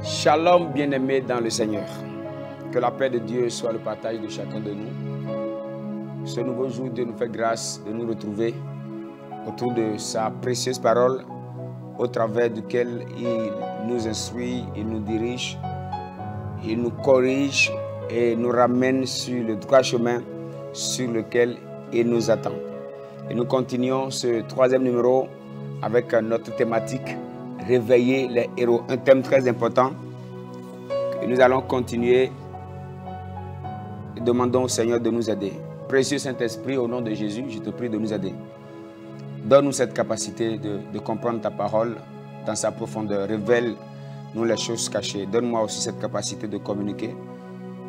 Shalom bien-aimés dans le Seigneur. Que la paix de Dieu soit le partage de chacun de nous. Ce nouveau jour, Dieu nous fait grâce de nous retrouver autour de sa précieuse parole, au travers duquel il nous instruit, il nous dirige, il nous corrige et nous ramène sur le droit chemin sur lequel il nous attend. Et nous continuons ce troisième numéro avec notre thématique « Réveiller les héros », un thème très important. Et nous allons continuer et demandons au Seigneur de nous aider. Précieux Saint-Esprit, au nom de Jésus, je te prie de nous aider. Donne-nous cette capacité de comprendre ta parole dans sa profondeur. Révèle-nous les choses cachées. Donne-moi aussi cette capacité de communiquer.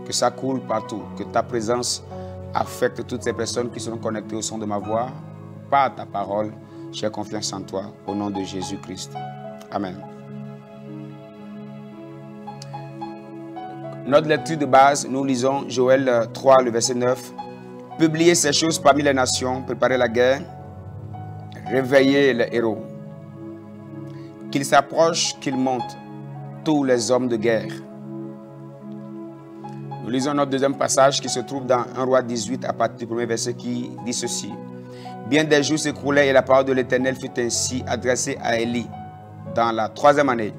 Que ça coule partout. Que ta présence affecte toutes ces personnes qui seront connectées au son de ma voix. Par ta parole, j'ai confiance en toi. Au nom de Jésus-Christ. Amen. Notre lecture de base, nous lisons Joël 3, le verset 9. Publiez ces choses parmi les nations, préparez la guerre, réveillez les héros. Qu'ils s'approchent, qu'ils montent, tous les hommes de guerre. Nous lisons notre deuxième passage qui se trouve dans 1 Roi 18 à partir du premier verset qui dit ceci. Bien des jours s'écoulaient et la parole de l'Éternel fut ainsi adressée à Élie dans la 3e année.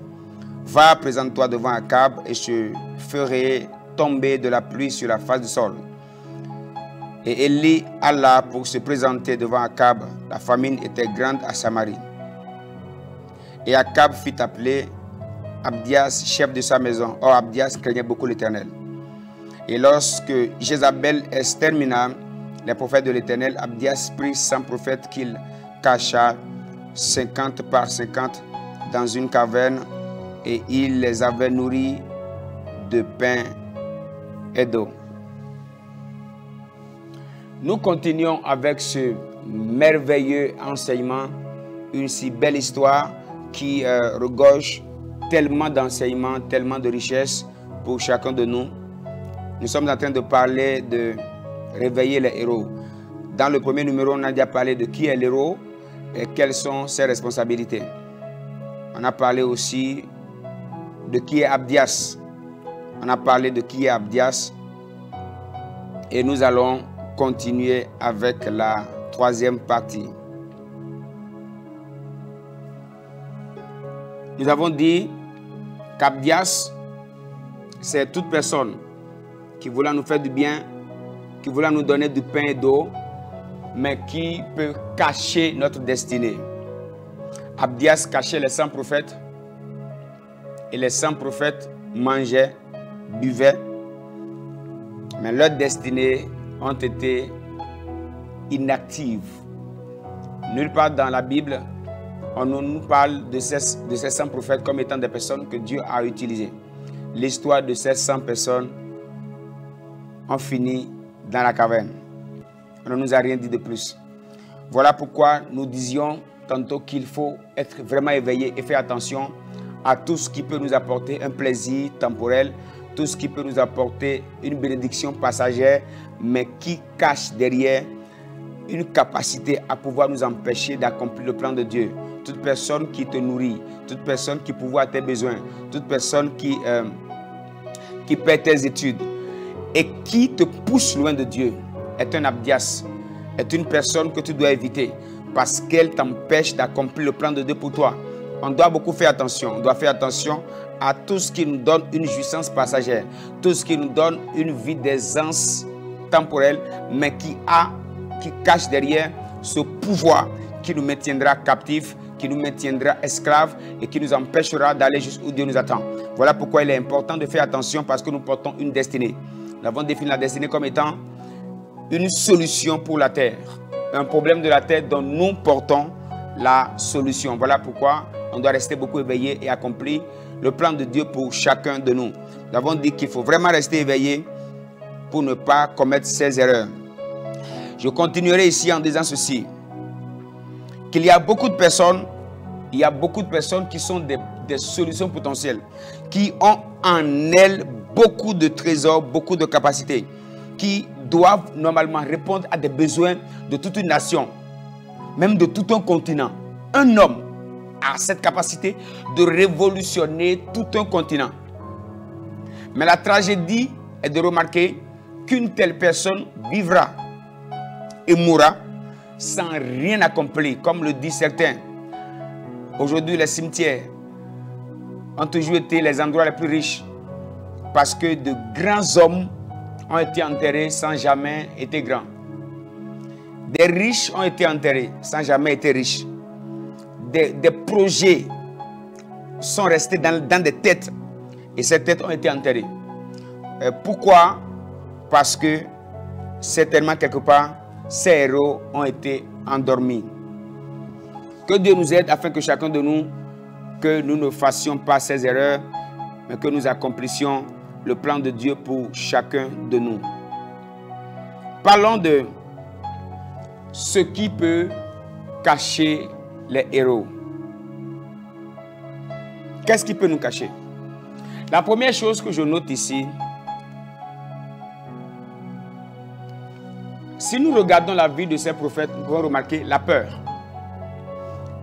Va, présente-toi devant Akab et je ferai tomber de la pluie sur la face du sol. Et Élie alla pour se présenter devant Akab. La famine était grande à Samarie. Et Akab fit appeler Abdias, chef de sa maison. Or, Abdias craignait beaucoup l'Éternel. Et lorsque Jézabel extermina les prophètes de l'Éternel, Abdias prit 100 prophètes qu'il cacha 50 par 50 dans une caverne et il les avait nourris de pain et d'eau. Nous continuons avec ce merveilleux enseignement, une si belle histoire qui regorge tellement d'enseignements, tellement de richesses pour chacun de nous. Nous sommes en train de parler de réveiller les héros. Dans le premier numéro, on a déjà parlé de qui est l'héros et quelles sont ses responsabilités. On a parlé aussi de qui est Abdias. On a parlé de qui est Abdias. Et nous allons continuer avec la 3e partie. Nous avons dit qu'Abdias, c'est toute personne qui voulait nous faire du bien, qui voulait nous donner du pain et d'eau, mais qui peut cacher notre destinée. Abdias cachait les 100 prophètes et les 100 prophètes mangeaient, buvaient, mais leurs destinées ont été inactives. Nulle part dans la Bible, on nous parle de ces 100 prophètes comme étant des personnes que Dieu a utilisées. L'histoire de ces 100 personnes ont fini dans la caverne. On ne nous a rien dit de plus. Voilà pourquoi nous disions tantôt qu'il faut être vraiment éveillé et faire attention à tout ce qui peut nous apporter un plaisir temporel, tout ce qui peut nous apporter une bénédiction passagère, mais qui cache derrière une capacité à pouvoir nous empêcher d'accomplir le plan de Dieu. Toute personne qui te nourrit, toute personne qui pourvoit à tes besoins, toute personne qui paie tes études et qui te pousse loin de Dieu est un Abdias, est une personne que tu dois éviter parce qu'elle t'empêche d'accomplir le plan de Dieu pour toi. On doit beaucoup faire attention. On doit faire attention à tout ce qui nous donne une jouissance passagère, tout ce qui nous donne une vie d'aisance temporelle, mais qui cache derrière ce pouvoir qui nous maintiendra captifs, qui nous maintiendra esclaves et qui nous empêchera d'aller jusqu'où Dieu nous attend. Voilà pourquoi il est important de faire attention parce que nous portons une destinée. Nous avons défini la destinée comme étant une solution pour la terre, un problème de la terre dont nous portons la solution. Voilà pourquoi on doit rester beaucoup éveillé et accomplir le plan de Dieu pour chacun de nous. Nous avons dit qu'il faut vraiment rester éveillé pour ne pas commettre ces erreurs. Je continuerai ici en disant ceci, qu'il y a beaucoup de personnes, qui sont des solutions potentielles, qui ont en elles beaucoup de trésors, beaucoup de capacités, qui doivent normalement répondre à des besoins de toute une nation, même de tout un continent. Un homme a cette capacité de révolutionner tout un continent. Mais la tragédie est de remarquer qu'une telle personne vivra et mourra sans rien accomplir, comme le disent certains. Aujourd'hui, les cimetières ont toujours été les endroits les plus riches parce que de grands hommes ont été enterrés sans jamais être grands. Des riches ont été enterrés sans jamais être riches. Des projets sont restés dans des têtes et ces têtes ont été enterrées. Pourquoi? Parce que certainement quelque part, ces héros ont été endormis. Que Dieu nous aide afin que chacun de nous, que nous ne fassions pas ces erreurs, mais que nous accomplissions le plan de Dieu pour chacun de nous. Parlons de ce qui peut cacher les héros. Qu'est-ce qui peut nous cacher? La première chose que je note ici, si nous regardons la vie de ces prophètes, nous pouvons remarquer la peur.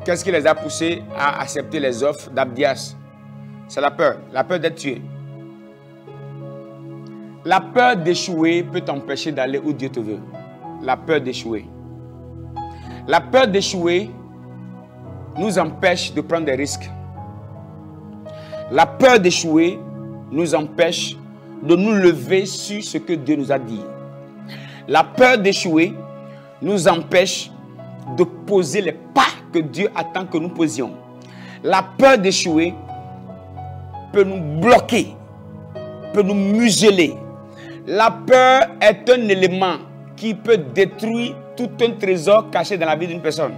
Qu'est-ce qui les a poussés à accepter les offres d'Abdias? C'est la peur d'être tué. La peur d'échouer peut t'empêcher d'aller où Dieu te veut. La peur d'échouer. La peur d'échouer nous empêche de prendre des risques. La peur d'échouer nous empêche de nous lever sur ce que Dieu nous a dit. La peur d'échouer nous empêche de poser les pas que Dieu attend que nous posions. La peur d'échouer peut nous bloquer, peut nous museler. La peur est un élément qui peut détruire tout un trésor caché dans la vie d'une personne.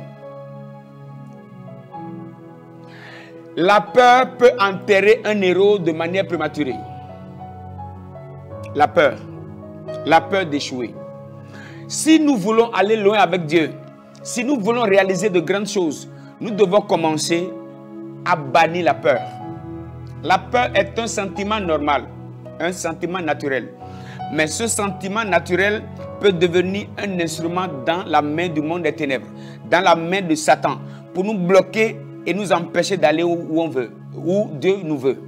La peur peut enterrer un héros de manière prématurée. La peur d'échouer. Si nous voulons aller loin avec Dieu, si nous voulons réaliser de grandes choses, nous devons commencer à bannir la peur. La peur est un sentiment normal, un sentiment naturel. Mais ce sentiment naturel peut devenir un instrument dans la main du monde des ténèbres, dans la main de Satan, pour nous bloquer et nous empêcher d'aller où on veut, où Dieu nous veut.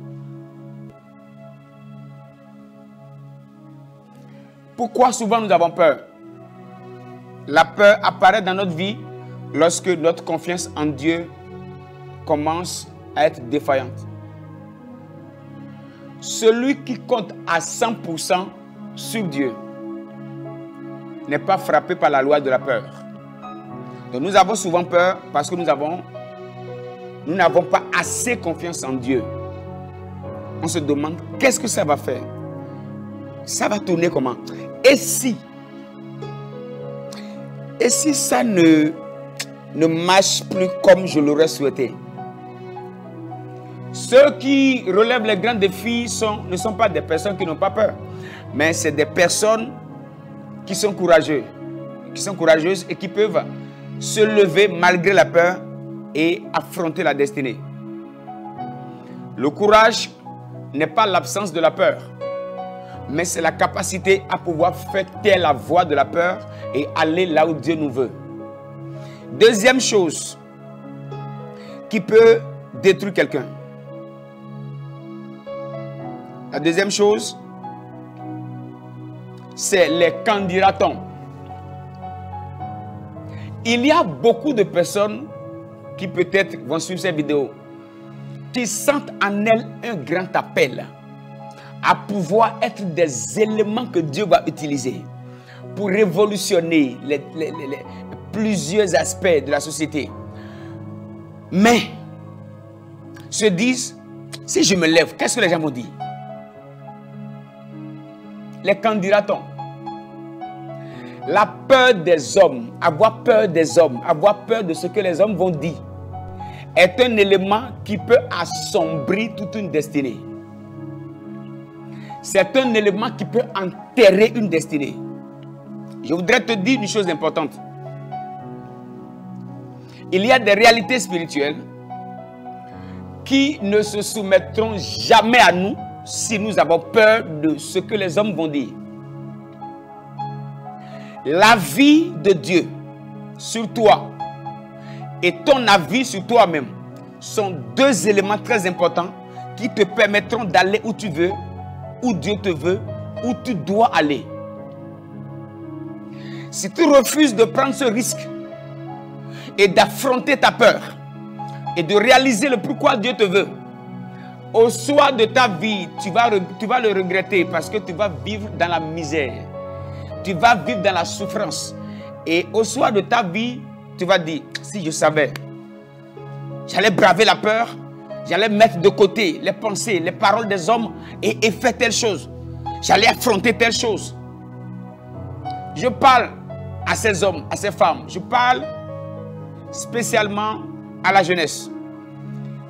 Pourquoi souvent nous avons peur? La peur apparaît dans notre vie lorsque notre confiance en Dieu commence à être défaillante. Celui qui compte à 100% sur Dieu n'est pas frappé par la loi de la peur. Donc nous avons souvent peur parce que nous n'avons pas assez confiance en Dieu. On se demande qu'est-ce que ça va faire? Ça va tourner comment? Et si ça ne marche plus comme je l'aurais souhaité? Ceux qui relèvent les grands défis ne sont pas des personnes qui n'ont pas peur, mais c'est des personnes qui sont courageuses et qui peuvent se lever malgré la peur et affronter la destinée. Le courage n'est pas l'absence de la peur, mais c'est la capacité à pouvoir faire taire la voix de la peur et aller là où Dieu nous veut. Deuxième chose qui peut détruire quelqu'un. La deuxième chose, c'est les qu'en dira-t-on. Il y a beaucoup de personnes qui peut-être vont suivre ces vidéos, qui sentent en elles un grand appel à pouvoir être des éléments que Dieu va utiliser pour révolutionner plusieurs aspects de la société. Mais se disent, si je me lève, qu'est-ce que les gens vont dire? Les qu'en dira-t-on? La peur des hommes, avoir peur des hommes, avoir peur de ce que les hommes vont dire, est un élément qui peut assombrir toute une destinée. C'est un élément qui peut enterrer une destinée. Je voudrais te dire une chose importante. Il y a des réalités spirituelles qui ne se soumettront jamais à nous si nous avons peur de ce que les hommes vont dire. La vie de Dieu sur toi et ton avis sur toi-même sont deux éléments très importants qui te permettront d'aller où tu veux où Dieu te veut, où tu dois aller. Si tu refuses de prendre ce risque et d'affronter ta peur et de réaliser le pourquoi Dieu te veut, au soir de ta vie, tu vas le regretter parce que tu vas vivre dans la misère. Tu vas vivre dans la souffrance. Et au soir de ta vie, tu vas dire, si je savais, j'allais braver la peur, j'allais mettre de côté les pensées, les paroles des hommes et faire telle chose. J'allais affronter telle chose. Je parle à ces hommes, à ces femmes. Je parle spécialement à la jeunesse.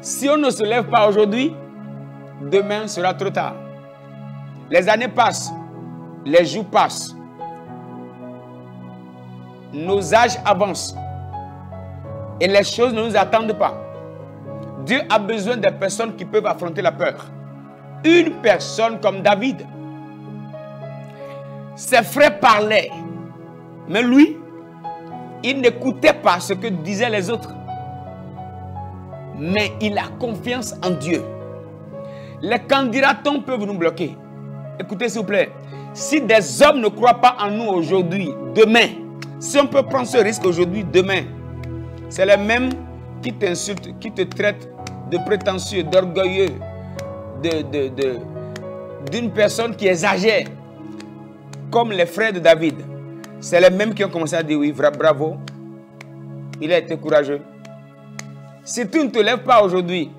Si on ne se lève pas aujourd'hui, demain sera trop tard. Les années passent, les jours passent. Nos âges avancent. Et les choses ne nous attendent pas. Dieu a besoin des personnes qui peuvent affronter la peur. Une personne comme David. Ses frères parlaient. Mais lui, il n'écoutait pas ce que disaient les autres. Mais il a confiance en Dieu. Les candidatons peuvent nous bloquer. Écoutez s'il vous plaît. Si des hommes ne croient pas en nous aujourd'hui, demain, si on peut prendre ce risque aujourd'hui, demain, c'est les mêmes qui t'insultent, qui te traitent de prétentieux, d'orgueilleux, d'une personne qui exagère, comme les frères de David. C'est les mêmes qui ont commencé à dire oui, bravo, il a été courageux. Si tu ne te lèves pas aujourd'hui,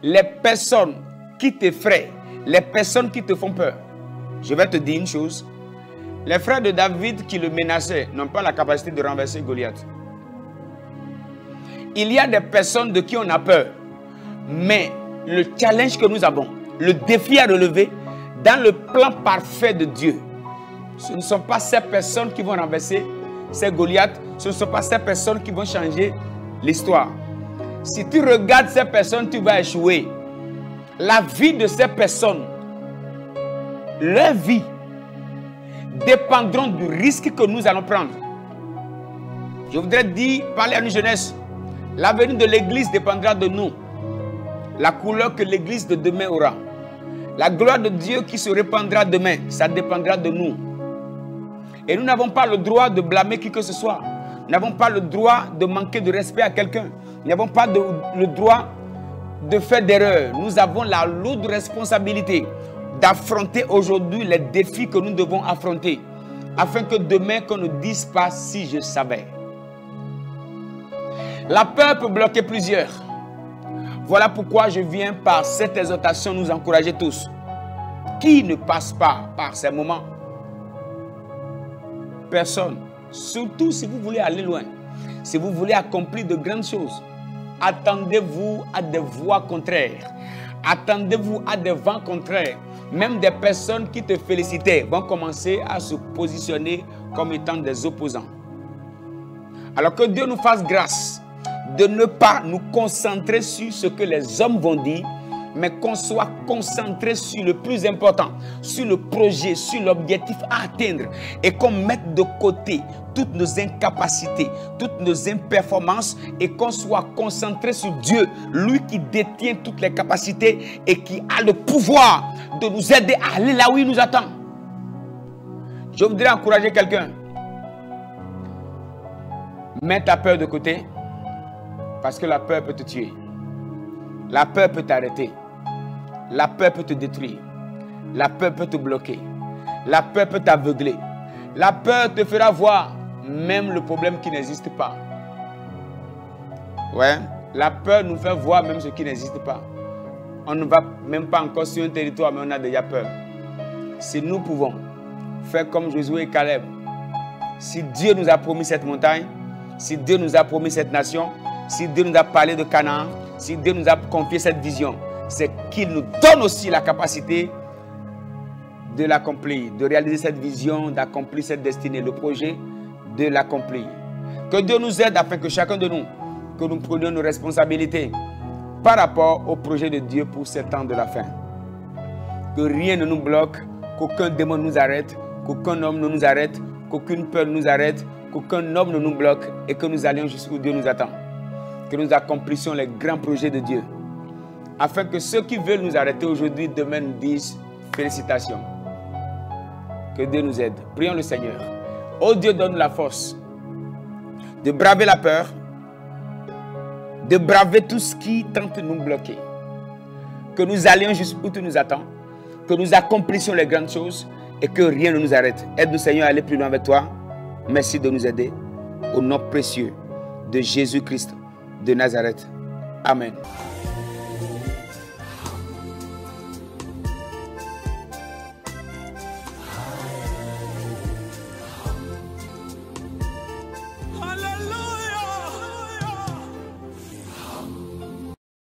les personnes qui t'effraient, les personnes qui te font peur, je vais te dire une chose, les frères de David qui le menaçaient n'ont pas la capacité de renverser Goliath. Il y a des personnes de qui on a peur, mais le challenge que nous avons, le défi à relever, dans le plan parfait de Dieu, ce ne sont pas ces personnes qui vont renverser ces Goliaths, ce ne sont pas ces personnes qui vont changer l'histoire. Si tu regardes ces personnes, tu vas échouer. La vie de ces personnes, leur vie, dépendront du risque que nous allons prendre. Je voudrais dire, parler à une jeunesse, l'avenir de l'Église dépendra de nous. La couleur que l'Église de demain aura. La gloire de Dieu qui se répandra demain, ça dépendra de nous. Et nous n'avons pas le droit de blâmer qui que ce soit. Nous n'avons pas le droit de manquer de respect à quelqu'un. Nous n'avons pas le droit de faire d'erreurs. Nous avons la lourde responsabilité d'affronter aujourd'hui les défis que nous devons affronter. Afin que demain, qu'on ne dise pas si je savais. La peur peut bloquer plusieurs. Voilà pourquoi je viens par cette exhortation nous encourager tous. Qui ne passe pas par ces moments? Personne. Surtout si vous voulez aller loin. Si vous voulez accomplir de grandes choses. Attendez-vous à des voix contraires. Attendez-vous à des vents contraires. Même des personnes qui te félicitaient vont commencer à se positionner comme étant des opposants. Alors que Dieu nous fasse grâce de ne pas nous concentrer sur ce que les hommes vont dire, mais qu'on soit concentré sur le plus important, sur le projet, sur l'objectif à atteindre, et qu'on mette de côté toutes nos incapacités, toutes nos imperformances, et qu'on soit concentré sur Dieu, lui qui détient toutes les capacités et qui a le pouvoir de nous aider à aller là où il nous attend. Je voudrais encourager quelqu'un. Mets ta peur de côté, parce que la peur peut te tuer. La peur peut t'arrêter. La peur peut te détruire. La peur peut te bloquer. La peur peut t'aveugler. La peur te fera voir même le problème qui n'existe pas. Ouais, la peur nous fait voir même ce qui n'existe pas. On ne va même pas encore sur un territoire, mais on a déjà peur. Si nous pouvons faire comme Josué et Caleb, si Dieu nous a promis cette montagne, si Dieu nous a promis cette nation, si Dieu nous a parlé de Canaan, si Dieu nous a confié cette vision, c'est qu'il nous donne aussi la capacité de l'accomplir, de réaliser cette vision, d'accomplir cette destinée, le projet, de l'accomplir. Que Dieu nous aide afin que chacun de nous, que nous prenions nos responsabilités par rapport au projet de Dieu pour ces temps de la fin. Que rien ne nous bloque, qu'aucun démon nous arrête, qu'aucun homme ne nous arrête, qu'aucune peur nous arrête, qu'aucun homme ne nous bloque et que nous allions jusqu'où Dieu nous attend. Que nous accomplissions les grands projets de Dieu. Afin que ceux qui veulent nous arrêter aujourd'hui, demain nous disent Félicitations. Que Dieu nous aide. Prions le Seigneur. Oh Dieu, donne la force de braver la peur, de braver tout ce qui tente de nous bloquer. Que nous allions jusqu'où tu nous attends, que nous accomplissions les grandes choses et que rien ne nous arrête. Aide-nous Seigneur à aller plus loin avec toi. Merci de nous aider. Au nom précieux de Jésus-Christ de Nazareth. Amen.